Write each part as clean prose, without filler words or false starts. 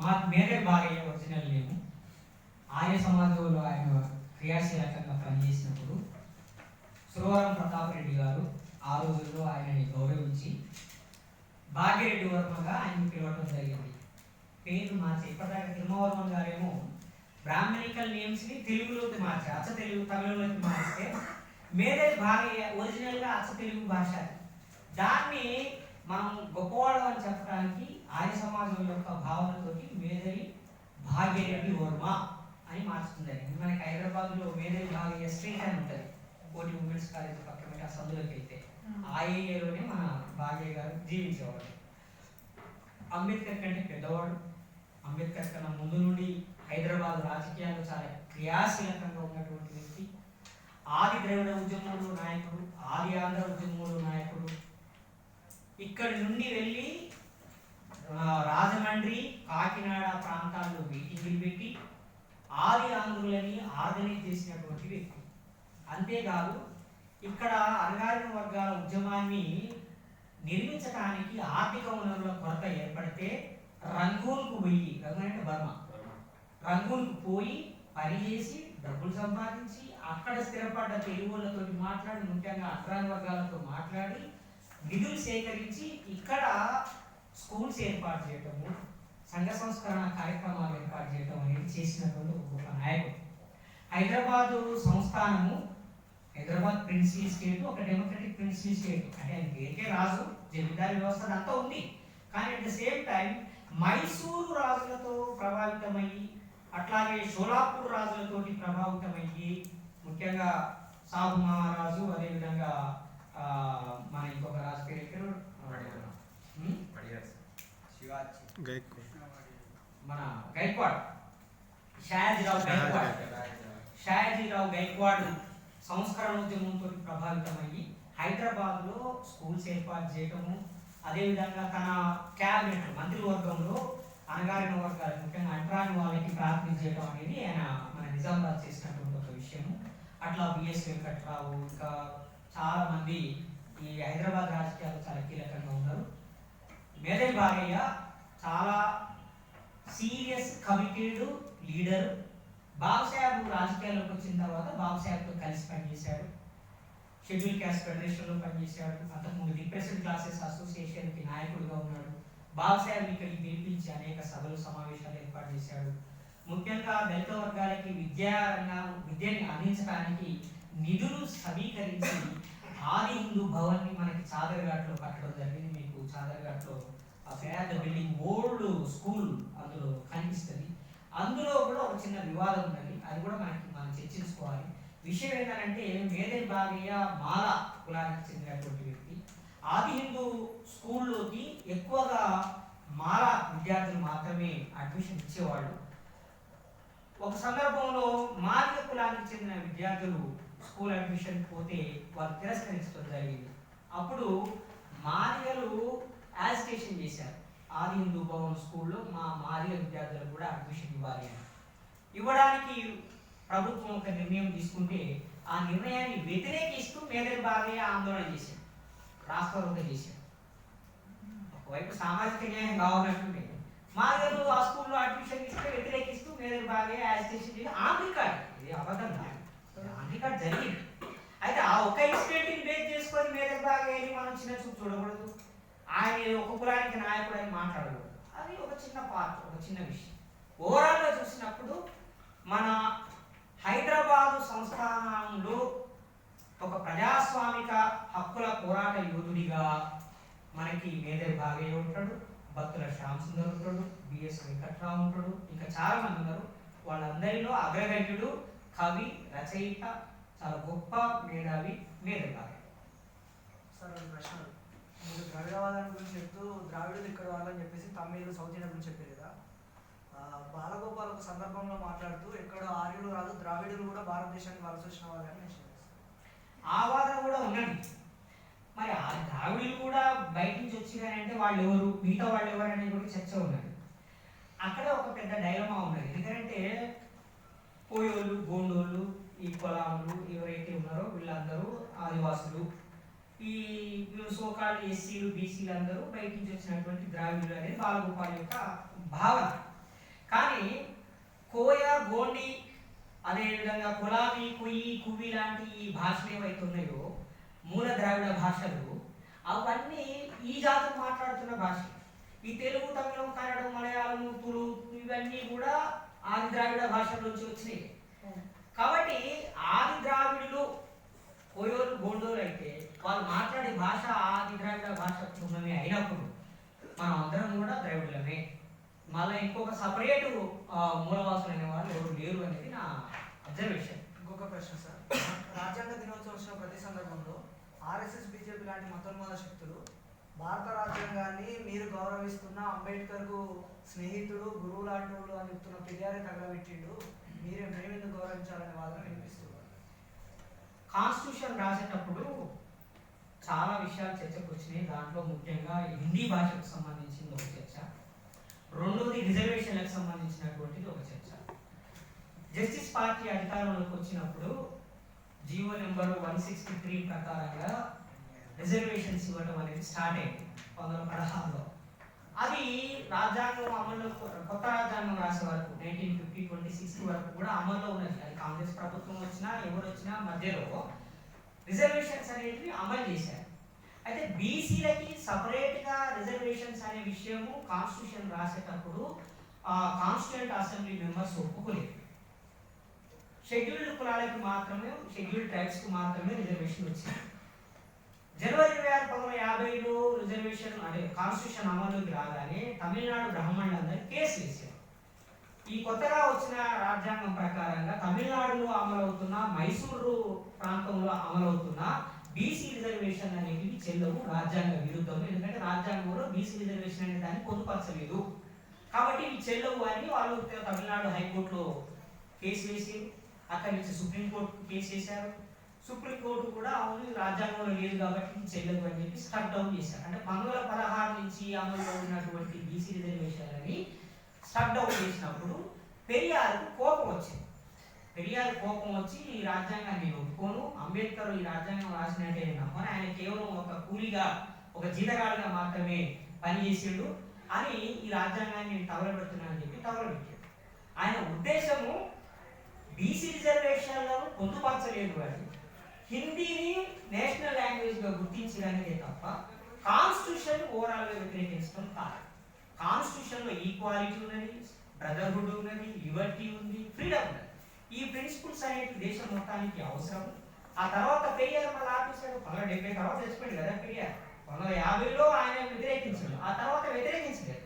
మా మేరే బాగయ్య ఒరిజినల్ నేము. ఆర్య సమాజంలో ఆయన క్రియాశీలకంగా పనిచేసినప్పుడు సురవరం ప్రతాప్ రెడ్డి గారు ఆ రోజుల్లో ఆయనని గౌరవించి భాగ్యరెడ్డి వర్మగా ఆయన పిలవటం జరిగింది. పేరు మార్చి ఇప్పటిదాకా తిరుమవర్మన్ గారేమో బ్రాహ్మణికల్ నేమ్స్ని తెలుగులోకి మార్చారు, అచ్చ తెలుగు తమిళలోకి మార్చితే మేరే బాగయ్య ఒరిజినల్గా అచ్చ తెలుగు భాష. దాన్ని మనం గొప్పవాళ్ళం అని చెప్పడానికి ఆర్య సమాజం యొక్క భావనతోటి మేదరి భాగ్యరెడ్డి వర్మ అని మార్చుతుంది. మనకి హైదరాబాద్లో మేదరి భాగయ్య స్ట్రీట్ అని ఉంటుంది, కోటి ఉమెన్స్ కాలేజ్ పక్కన ఆ సందులోకి వెళ్తే ఆ ఏరియాలోనే మన భాగ్యయ్య గారు జీవించేవాడు. అంబేద్కర్ కంటే పెద్దవాడు. అంబేద్కర్ కన్నా ముందు నుండి హైదరాబాద్ రాజకీయాల్లో చాలా క్రియాశీలకంగా ఉన్నటువంటి వ్యక్తి. ఆది ద్రవిడ ఉద్యమంలో నాయకుడు, ఆది ఆంధ్ర ఉద్యమంలో నాయకుడు. ఇక్కడి నుండి వెళ్ళి రాజమండ్రి, కాకినాడ ప్రాంతాల్లో మీటింగులు పెట్టి ఆది ఆంధ్రులని ఆర్గనైజ్ చేసినటువంటి వ్యక్తి. అంతేకాదు ఇక్కడ అణగారిన వర్గాల ఉద్యమాన్ని నిర్మించడానికి ఆర్థిక వనరుల కొరత ఏర్పడితే రంగూన్కు పోయి, రంగూన్ అంటే బర్మా, రంగూన్కు పోయి పనిచేసి డబ్బులు సంపాదించి అక్కడ స్థిరపడ్డ తెలుగులతో మాట్లాడి, ముఖ్యంగా అగ్రహార వర్గాలతో మాట్లాడి నిధులు సేకరించి ఇక్కడ స్కూల్స్ ఏర్పాటు చేయటము, సంఘ సంస్కరణ కార్యక్రమాలు ఏర్పాటు చేయటం అనేది చేసినటువంటి ఒక గొప్ప నాయకుడు. హైదరాబాదు సంస్థానము, హైదరాబాద్ ప్రిన్సిపల్ స్టేట్, ఒక డెమోక్రటిక్ ప్రిన్సిపల్ స్టేట్. అంటే ఆయన పేరుకే రాజు, జమీందారీ వ్యవస్థ అంతా ఉంది. కానీ at the same time Mysore రాజులతో ప్రభావితమయ్యి, అట్లాగే షోలాపూర్ రాజులతోటి ప్రభావితమయ్యి, ముఖ్యంగా సాహు మహారాజు, అదేవిధంగా మన ఇంకొక రాజు పేరు మన గైక్వాడ్, షాయాజీరావు గైక్వాడ్ సంస్కరణోద్యమంతో ప్రభావితమయ్యి హైదరాబాద్లో స్కూల్స్ ఏర్పాటు చేయటము, అదేవిధంగా తన క్యాబినెట్ మంత్రివర్గంలో అణగారిన వర్గాలు, ముఖ్యంగా అంటరాని వాళ్ళకి ప్రార్థన చేయడం అనేది ఆయన మన నిజామాబాద్ చేసినటువంటి ఒక విషయము. అట్లా బిఎస్ వెంకట్రావు, ఇంకా చాలా మంది ఈ హైదరాబాద్ రాజకీయాలు చాలా కీలకంగా ఉన్నారు. మేదరి బాగయ్య చాలా సీరియస్ కమిటెడ్ లీడర్. బాబుసాహెబ్ రాజకీయాల్లోకి వచ్చిన తర్వాత బాబుసాహెబ్తో కలిసి పనిచేశాడు. షెడ్యూల్ క్యాస్ట్ ఫెడరేషన్లో పనిచేశాడు. అంతకుముందు డిప్రెషన్ క్లాసెస్ అసోసియేషన్కి నాయకుడిగా ఉన్నాడు. బాబుసాహెబ్ ఇక్కడికి పిలిపించి అనేక సభలు సమావేశాలు ఏర్పాటు చేశాడు. ముఖ్యంగా దళిత వర్గాలకి విద్యని అందించడానికి నిధులు సమీకరించి ఆది హిందూ భవన్ని మనకి చాదర్ఘాట్లో కట్టడం జరిగింది. మీకు చాదర్ఘాట్లో ఆ పెద్ద బిల్డింగ్, ఓల్డ్ స్కూల్ అందులో కనిపిస్తుంది. అందులో కూడా ఒక చిన్న వివాదం ఉన్నది, అది కూడా మనం చర్చించుకోవాలి. విషయం ఏంటంటే మేదరి బాగయ్య మాల కులానికి చెందినటువంటి వ్యక్తి. ఆది హిందూ స్కూల్లోకి ఎక్కువగా మాల విద్యార్థులు మాత్రమే అడ్మిషన్ ఇచ్చేవాళ్ళు. ఒక సందర్భంలో మాదిగ కులానికి చెందిన విద్యార్థులు స్కూల్ అడ్మిషన్ పోతే వాళ్ళు తిరస్కరించడం జరిగింది. అప్పుడు మాదిగలు యాజిటేషన్ చేశారు, ఆది హిందూ భవన్ స్కూల్లో మా మాదిగ విద్యార్థులకు కూడా అడ్మిషన్ ఇవ్వాలి అని. ఇవ్వడానికి ప్రభుత్వం ఒక నిర్ణయం తీసుకుంటే ఆ నిర్ణయాన్ని వ్యతిరేకిస్తూ మేదరి బాగయ్య ఆందోళన చేశాడు, రాస్తారోక చేశాడు. ఒకవైపు సామాజిక న్యాయం కావాలంటుండే మాదిగలు ఆ స్కూల్లో అడ్మిషన్ ఇస్తే వ్యతిరేకిస్తూ మేదరి బాగయ్య యాజిటేషన్ చేసి ఆంధ్రికాడ్, ఇది అబద్ధం కాదు, ఆంధ్రికాడ్ జరిగింది. అయితే ఆ ఒక ఇన్సిడెంట్ని బేస్ చేసుకొని మేదరి బాగయ్యని మనం చిన్న చూపు చూడకూడదు, ఆయన ఒక కులానికి నాయకుడు అని మాట్లాడకూడదు. అది ఒక చిన్న పార్ట్, ఒక చిన్న విషయం. ఓవరాల్గా చూసినప్పుడు మన హైదరాబాదు సంస్థానంలో ఒక ప్రజాస్వామిక హక్కుల పోరాట యోధుడిగా మనకి మేదరి బాగయ్య ఉంటాడు, బత్తుల శ్యామ్ సుందర్ ఉంటాడు, బిఎస్ వెంకట్రావు ఉంటాడు, ఇంకా చాలా మంది ఉన్నారు. వాళ్ళందరిలో అగ్రగణ్యుడు, కవి, రచయిత, చాలా గొప్ప మేధావి మేదరి బాగయ్య. సార్ ప్రశ్నలు, మీరు ద్రవిడవాదాన్ని గురించి చెప్తూ ద్రావిడులు ఇక్కడ వాళ్ళని చెప్పేసి తమిళ సౌత్ ఇండియా గురించి చెప్పారు కదా. బాలగోపాల్ ఒక సందర్భంలో మాట్లాడుతూ ఎక్కడ ఆర్యులు రాదు, ద్రావిడులు కూడా భారతదేశానికి వలస వచ్చిన వాళ్ళని మెన్షన్ చేస్తారు. ఆ వాదన కూడా ఉన్నది. మరి ఆ ద్రావిడులు కూడా బయట నుంచి వచ్చినారంటే వాళ్ళు ఎవరు, మిగతా వాళ్ళు ఎవరు అనేది కూడా చర్చ ఉన్నది. అక్కడ ఒక పెద్ద డైలమా ఉన్నది. ఎందుకంటే పోయోళ్ళు, గోండోళ్ళు, ఈ కులాలు ఎవరైతే ఉన్నారో వీళ్ళందరూ ఆదివాసులు, ఈ సోకాళ్ళు ఎస్సీలు, బీసీలు అందరూ బయట నుంచి వచ్చినటువంటి ద్రావిడులు అనేది బాలగోపాల్ యొక్క భావన. కానీ కోయ, గోండి, అదేవిధంగా కులావి, కుయ్యి, కువి లాంటి ఈ భాషలు ఏవైతే ఉన్నాయో మూల ద్రావిడ భాషలు, అవన్నీ ఈ జాతులు మాట్లాడుతున్న భాష. ఈ తెలుగు, తమిళం, కన్నడం, మలయాళం, తులు ఇవన్నీ కూడా ఆది ద్రావిడ భాషల నుంచి వచ్చినాయి. కాబట్టి ఆది ద్రావిడులు కోయోలు, గోండోలు అయితే వాళ్ళు మాట్లాడే భాష ఆది ద్రావిడ భాష పూర్ణమే అయినప్పుడు మనం అందరం కూడా ద్రావిడులమే. మళ్ళీ ఇంకొక సపరేటు మూలవాసులు అనే వాళ్ళు ఎవరు లేరు అనేది నా అబ్జర్వేషన్. ఇంకొక ప్రశ్న సార్, రాజ్యాంగ దినోత్సవం వచ్చిన ప్రతి సందర్భంలో ఆర్ఎస్ఎస్, బీజేపీ లాంటి మతోన్మాద శక్తులు భారత రాజ్యాంగాన్ని మీరు గౌరవిస్తున్న అంబేద్కర్కు స్నేహితుడు, గురువు లాంటి వాళ్ళు అని చెప్తున్న పెరియారే తగలబెట్టిండు, మేమెందుకు గౌరవించాలనే వాదన వినిపిస్తున్నారు. కాన్స్టిట్యూషన్ రాసేటప్పుడు చాలా విషయాలు చర్చకు వచ్చినాయి. దాంట్లో ముఖ్యంగా హిందీ భాషకు సంబంధించింది ఒక చర్చ, రెండోది రిజర్వేషన్లకు సంబంధించినటువంటిది ఒక చర్చ. జస్టిస్ పార్టీ అధికారంలోకి వచ్చినప్పుడు జీవో నెంబర్ 163 ప్రకారంగా రిజర్వేషన్స్ ఇవ్వడం అనేది స్టార్ట్ అయింది 1916లో. అది రాజ్యాంగం అమల్లో, కొత్త రాజ్యాంగం రాసే వరకు 1950-26 వరకు కూడా అమల్లో ఉన్నది. అది కాంగ్రెస్ ప్రభుత్వం వచ్చినా ఎవరు వచ్చినా మధ్యలో రిజర్వేషన్స్ అనేవి అమలు చేశారు. అయితే బీసీలకి సపరేట్గా రిజర్వేషన్స్ అనే విషయము కాన్స్టిట్యూషన్ రాసేటప్పుడు కాన్స్టిట్యూంట్ అసెంబ్లీ మెంబర్స్ ఒప్పుకోలేదు. షెడ్యూల్డ్ కులాలకి మాత్రమే, షెడ్యూల్డ్ ట్రైబ్స్కి మాత్రమే రిజర్వేషన్ వచ్చింది. జనవరి 26, 1950లో రిజర్వేషన్ అంటే కాన్స్టిట్యూషన్ అమలులోకి రాగానే తమిళనాడు బ్రాహ్మణులందరూ కేసు వేశారు. ఈ కొత్తగా వచ్చిన రాజ్యాంగం ప్రకారంగా తమిళనాడులో అమలవుతున్న, మైసూరు ప్రాంతంలో అమలవుతున్న బీసీ రిజర్వేషన్ అనేవి చెల్లవు, రాజ్యాంగ విరుద్ధం. ఎందుకంటే రాజ్యాంగంలో బీసీ రిజర్వేషన్ అనే దాన్ని పొందుపరచలేదు కాబట్టి ఇవి చెల్లవు అని వాళ్ళు తమిళనాడు హైకోర్టులో కేసు వేసి, అక్కడి నుంచి సుప్రీంకోర్టు కేసు వేశారు. సుప్రీంకోర్టు కూడా అవును రాజ్యాంగంలో లేదు కాబట్టి చెల్లదు అని చెప్పి స్ట్రక్ డౌన్ చేశారు. అంటే 1916 నుంచి అమలులో ఉన్నటువంటి బీసీ రిజర్వేషన్ అని స్ట్రక్ డౌన్ చేసినప్పుడు పెరియార్కు కోపం వచ్చింది. పెరియార్ కోపం వచ్చి ఈ రాజ్యాంగాన్ని నేను ఒప్పుకోను, అంబేద్కర్ ఈ రాజ్యాంగం రాసినట్టే నమ్మని, ఆయన కేవలం ఒక కూలీగా, ఒక జీతగాడిగా మాత్రమే పనిచేసాడు అని ఈ రాజ్యాంగాన్ని నేను తగలబెడుతున్నానని చెప్పి తగలబెట్టాడు. ఆయన ఉద్దేశము బీసీ రిజర్వేషన్లను పొందుపరచలేదు అని, హిందీని నేషనల్ లాంగ్వేజ్గా గుర్తించడానికే తప్ప కాన్స్టిట్యూషన్ ఓవరాల్గా వ్యతిరేకించడం కాదు. కాన్స్టిట్యూషన్లో ఈక్వాలిటీ ఉన్నది, బ్రదర్హుడ్ ఉన్నది, లిబర్టీ ఉంది, ఫ్రీడమ్ ఉన్నది. ఈ ప్రిన్సిపల్స్ అనేవి దేశం మొత్తానికి అవసరం. ఆ తర్వాత పెరియార్ మళ్ళీ ఆపేశాడు. 1970 తర్వాత చచ్చిపోయింది కదా పెరియార్. 1950లో ఆయన వ్యతిరేకించాడు, ఆ తర్వాత వ్యతిరేకించలేదు.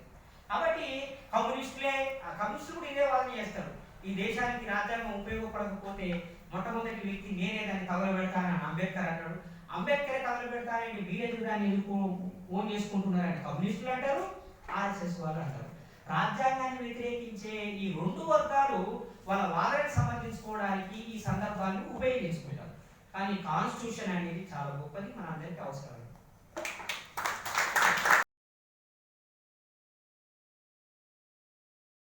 కాబట్టి కమ్యూనిస్టులు కూడా ఇదే వాదన చేస్తారు. ఈ దేశానికి రాజ్యాంగం ఉపయోగపడకపోతే మొట్టమొదటి వ్యక్తి నేనే దాన్ని తగలబెడతానని అంబేద్కర్ అన్నాడు. అంబేద్కరే తగలబెడతానని మీరెందుకు దాన్ని ఓన్ చేసుకుంటున్నారని కమ్యూనిస్టులు అంటారు, ఆర్ఎస్ఎస్ వాళ్ళు అంటారు. రాజ్యాంగాన్ని వ్యతిరేకించే ఈ రెండు వర్గాలు వాళ్ళ వాదనకు సమర్థించుకోవడానికి ఈ సందర్భాన్ని ఉపయోగించుకుంటారు. కానీ కాన్స్టిట్యూషన్ అనేది చాలా గొప్పది, మన అందరికీ అవసరం.